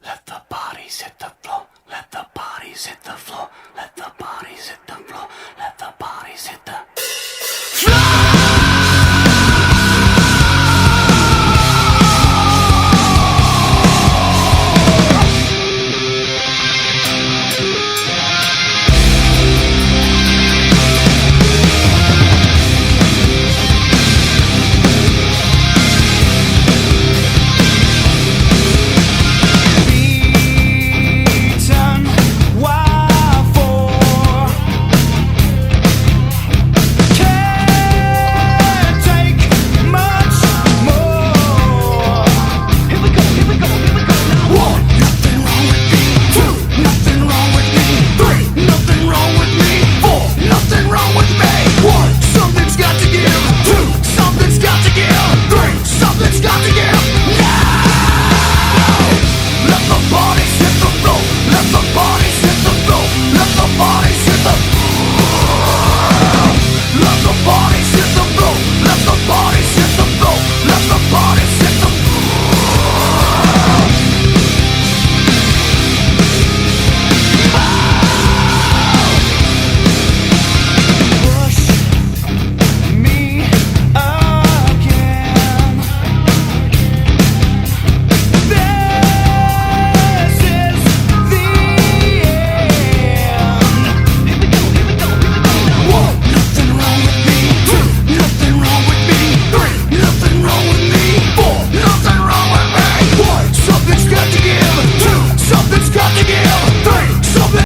Let the bodies hit the floor. Let the bodies hit the floor. Let the bodies hit the floor. Let the bodies hit the let the bodies hit the floor. Let the bodies